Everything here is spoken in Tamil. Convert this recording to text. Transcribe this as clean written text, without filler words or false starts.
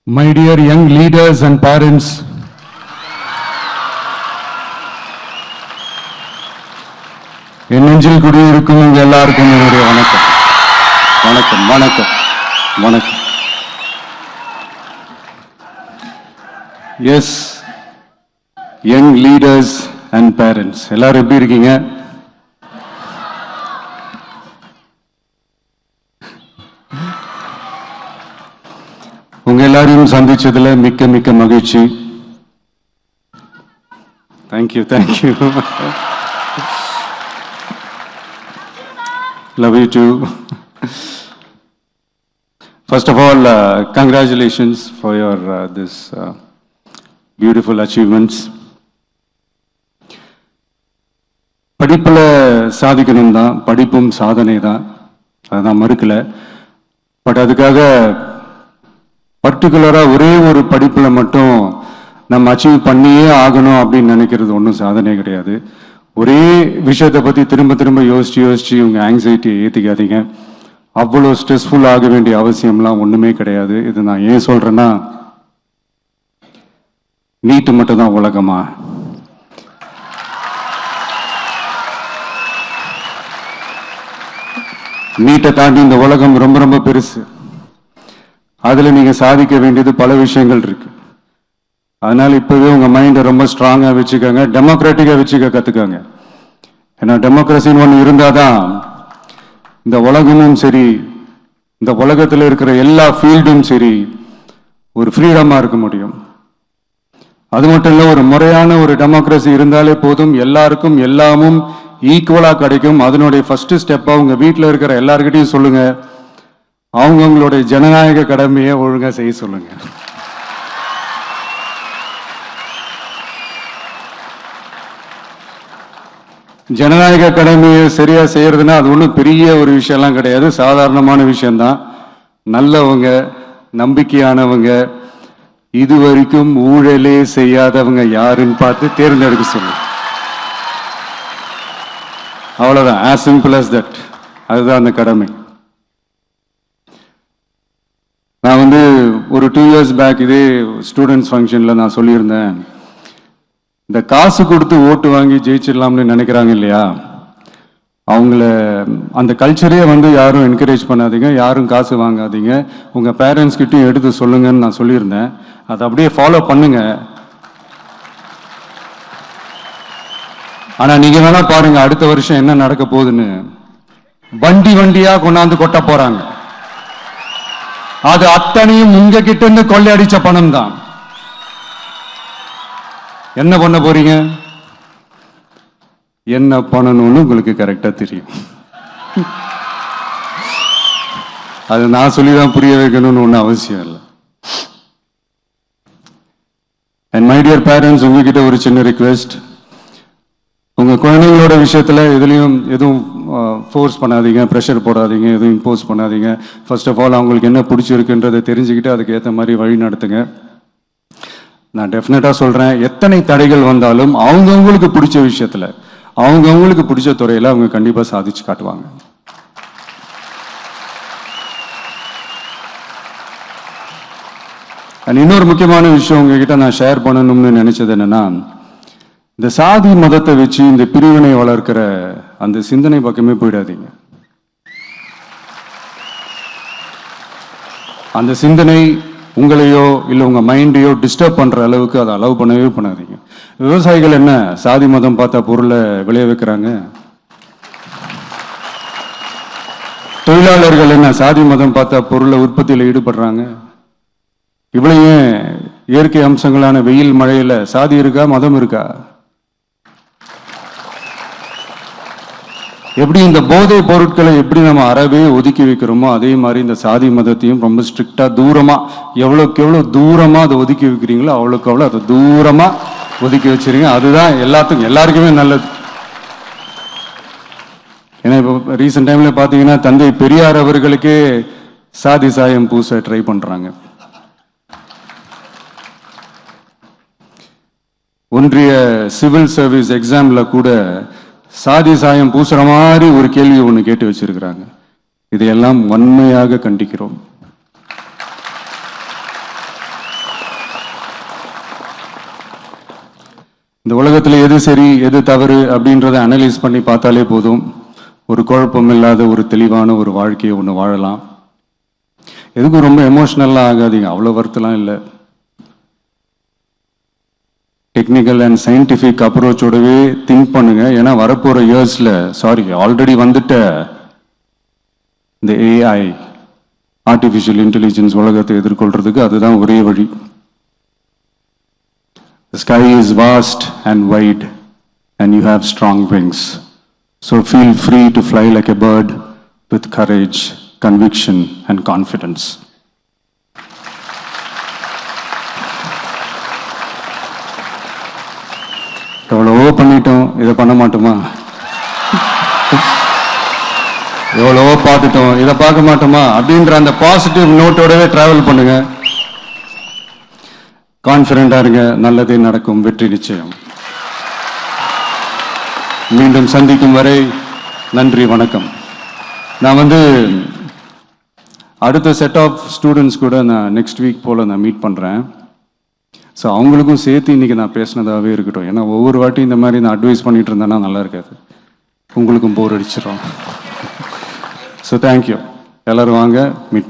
My dear young leaders and parents, என் நெஞ்சில் குடியிருக்கும் உங்க எல்லாருக்கும் என்னுடைய வணக்கம் வணக்கம் வணக்கம் வணக்கம். Yes, young leaders and parents எல்லாரும் எப்படி இருக்கீங்க? உங்க எல்லாரையும் சந்திச்சதுல மிக்க மிக்க மகிழ்ச்சி. Thank you thank you. Love you too. First of all, congratulations for your this beautiful achievements. படிப்புல சாதிக்கணும் தான், படிப்பும் சாதனை தான், அதான் மறுக்கல. பட் அதுக்காக பர்டிகுலரா ஒரே ஒரு படிப்புல மட்டும் நம்ம அச்சீவ் பண்ணியே ஆகணும் அப்படின்னு நினைக்கிறது ஒன்றும் சாதனை கிடையாது. ஒரே விஷயத்தை பத்தி திரும்ப திரும்ப யோசிச்சு உங்க ஆங்ஸைட்டியை ஏத்திக்காதீங்க. அவ்வளோ ஸ்ட்ரெஸ்ஃபுல் ஆக வேண்டிய அவசியம்லாம் ஒண்ணுமே கிடையாது. இது நான் ஏன் சொல்றேன்னா, நீட்டு மட்டும் தான் உலகமா? நீட்டை தாண்டி இந்த உலகம் ரொம்ப ரொம்ப பெருசு. அதுல நீங்க சாதிக்க வேண்டியது பல விஷயங்கள் இருக்கு. அதனால இப்பவே உங்க மைண்டை ரொம்ப ஸ்ட்ராங்கா வச்சுக்கோங்க, டெமோக்ராட்டிக்கா வச்சுக்க கத்துக்கோங்க. ஏன்னா டெமோக்ரஸின்னு ஒன்று இருந்தாதான் இந்த உலகமும் சரி, இந்த உலகத்தில் இருக்கிற எல்லா ஃபீல்டும் சரி, ஒரு ஃப்ரீடமா இருக்க முடியும். அது மட்டும் இல்ல, ஒரு முறையான ஒரு டெமோக்ரஸி இருந்தாலே போதும், எல்லாருக்கும் எல்லாமும் ஈக்குவலா கிடைக்கும். அதனுடைய ஃபர்ஸ்ட் ஸ்டெப்பா உங்க வீட்டில் இருக்கிற எல்லாருக்கிட்டையும் சொல்லுங்க, அவங்களுடைய ஜனநாயக கடமையை ஒழுங்கா செய்ய சொல்லுங்க. ஜனநாயக கடமையை சரியா செய்யறதுன்னா அது ஒன்றும் பெரிய ஒரு விஷயம்லாம் கிடையாது, சாதாரணமான விஷயம்தான். நல்லவங்க, நம்பிக்கையானவங்க, இதுவரைக்கும் ஊழலே செய்யாதவங்க யாருன்னு பார்த்து தேர்ந்தெடுக்க சொல்லுங்க. அவ்வளவுதான், as simple as that. அதுதான் அந்த கடமை. நான் வந்து ஒரு 2 years பேக் இதே ஸ்டூடெண்ட்ஸ் ஃபங்க்ஷன்ல நான் சொல்லியிருந்தேன், இந்த காசு கொடுத்து ஓட்டு வாங்கி ஜெயிச்சிடலாம்னு நினைக்கிறாங்க இல்லையா, அவங்கள அந்த கல்ச்சரே வந்து யாரும் என்கரேஜ் பண்ணாதீங்க, யாரும் காசு வாங்காதீங்க, உங்க பேரண்ட்ஸ் கிட்டையும் எடுத்து சொல்லுங்கன்னு நான் சொல்லியிருந்தேன். அதை அப்படியே ஃபாலோ பண்ணுங்க. ஆனா நீங்க வேணா பாருங்க, அடுத்த வருஷம் என்ன நடக்க போகுதுன்னு. வண்டி வண்டியா கொண்டாந்து கொட்ட போறாங்க. அது அத்தனையும் உங்க கிட்ட இருந்து கொள்ளையடிச்ச பணம் தான். என்ன பண்ண போறீங்க? என்ன பண்ணணும்னு உங்களுக்கு கரெக்டா தெரியும். அது நான் சொல்லிதான் புரிய வைக்கணும்னு ஒன்றும் அவசியம் இல்லை. அண்ட் மை டியர் பேரண்ட்ஸ், உங்ககிட்ட ஒரு சின்ன ரிக்வெஸ்ட். உங்க குழந்தைங்களோட விஷயத்துல எதுவும் ஃபோர்ஸ் பண்ணாதீங்க, ப்ரெஷர் போடாதீங்க, எதுவும் இம்போஸ் பண்ணாதீங்க. ஃபர்ஸ்ட் ஆஃப் ஆல் அவங்களுக்கு என்ன பிடிச்சிருக்குன்றதை தெரிஞ்சுக்கிட்டு அதுக்கு ஏற்ற மாதிரி வழி நடத்துங்க. நான் டெஃபினட்டா சொல்றேன், எத்தனை தடைகள் வந்தாலும் அவங்கவுங்களுக்கு பிடிச்ச விஷயத்துல, அவங்கவுங்களுக்கு பிடிச்ச துறையில அவங்க கண்டிப்பா சாதிச்சு காட்டுவாங்க. இன்னொரு முக்கியமான விஷயம் உங்ககிட்ட நான் ஷேர் பண்ணணும்னு நினைச்சது என்னன்னா, இந்த சாதி மதத்தை வச்சு இந்த பிரிவினை வளர்க்கிற அந்த சிந்தனை பக்கமே போயிடாதீங்க. அந்த சிந்தனை உங்களையோ இல்லை உங்க மைண்டையோ டிஸ்டர்ப் பண்ற அளவுக்கு அதை அலோவ் பண்ணவே பண்ணாதீங்க. விவசாயிகள் என்ன சாதி மதம் பார்த்தா பொருளை விளைய வைக்கிறாங்க? தொழிலாளர்கள் என்ன சாதி மதம் பார்த்தா பொருளை உற்பத்தியில் ஈடுபடுறாங்க? இவ்வளவு இயற்கை அம்சங்களான வெயில் மழையில சாதி இருக்கா, மதம் இருக்கா? எப்படி இந்த போதை பொருட்களை எப்படி நம்ம அறவே ஒதுக்கி வைக்கிறோமோ, அதே மாதிரி இந்த சாதி மதத்தையும் ரொம்ப ஸ்ட்ரிக்டா தூரமா, எவ்வளவுக்கு எவ்வளவு தூரமா அதை ஒதுக்கி வைக்கிறீங்களோ அவ்வளவுக்கு அவ்வளவு அதை தூரமா ஒதுக்கி வச்சிருங்க. அதுதான் எல்லாருக்குமே நல்லது. ஏன்னா இப்போ ரீசெண்ட் டைம்ல பாத்தீங்கன்னா, தந்தை பெரியார் அவர்களுக்கே சாதி சாயம் பூச ட்ரை பண்றாங்க. ஒன்றிய சிவில் சர்வீஸ் எக்ஸாம்ல கூட சாதி சாயம் பூசுற மாதிரி ஒரு கேள்வி ஒன்று கேட்டு வச்சிருக்கிறாங்க. இதையெல்லாம் வன்மையாக கண்டிக்கிறோம். இந்த உலகத்தில் எது சரி எது தவறு அப்படின்றத அனலைஸ் பண்ணி பார்த்தாலே போதும். ஒரு குழப்பம் இல்லாத ஒரு தெளிவான ஒரு வாழ்க்கையை ஒன்று வாழலாம். எதுக்கும் ரொம்ப எமோஷ்னல்லாம் ஆகாதீங்க, அவ்வளோ வருத்தலாம் இல்லை. டெக்னிக்கல் அண்ட் சயின்டிஃபிக் அப்ரோச்சோடவே திங்க் பண்ணுங்க. ஏன்னா வரப்போகிற இயர்ஸில் ஆல்ரெடி வந்துட்ட இந்த ஏஐ ஆர்டிஃபிஷியல் இன்டெலிஜென்ஸ் உலகத்தை எதிர்கொள்றதுக்கு அதுதான் ஒரே வழி. The sky is vast and wide and you have strong wings. So feel free to fly like a bird with courage, conviction and confidence. எவ்வளவோ பண்ணிட்டோம், இதை பண்ண மாட்டோமா? எவ்வளவோ பார்த்துட்டோம், இதை பார்க்க மாட்டோமா அப்படின்ற அந்த பாசிட்டிவ் நோட்டோடவே டிராவல் பண்ணுங்க. கான்ஃபிடண்டா இருங்க, நல்லதே நடக்கும், வெற்றி நிச்சயம். மீண்டும் சந்திக்கும் வரை நன்றி, வணக்கம். நான் அடுத்த செட் ஆஃப் ஸ்டூடெண்ட்ஸ் கூட நான் நெக்ஸ்ட் வீக் போல் நான் மீட் பண்ணுறேன். ஸோ அவங்களுக்கும் சேர்த்து இன்றைக்கி நான் பேசினதாகவே இருக்கட்டும். ஏன்னா ஒவ்வொரு வாட்டி இந்த மாதிரி நான் அட்வைஸ் பண்ணிட்டு இருந்தேன்னா நல்லா இருக்காது, உங்களுக்கும் போர் அடிச்சிடும். ஸோ தேங்க்யூ, எல்லோரும் வாங்க மீட்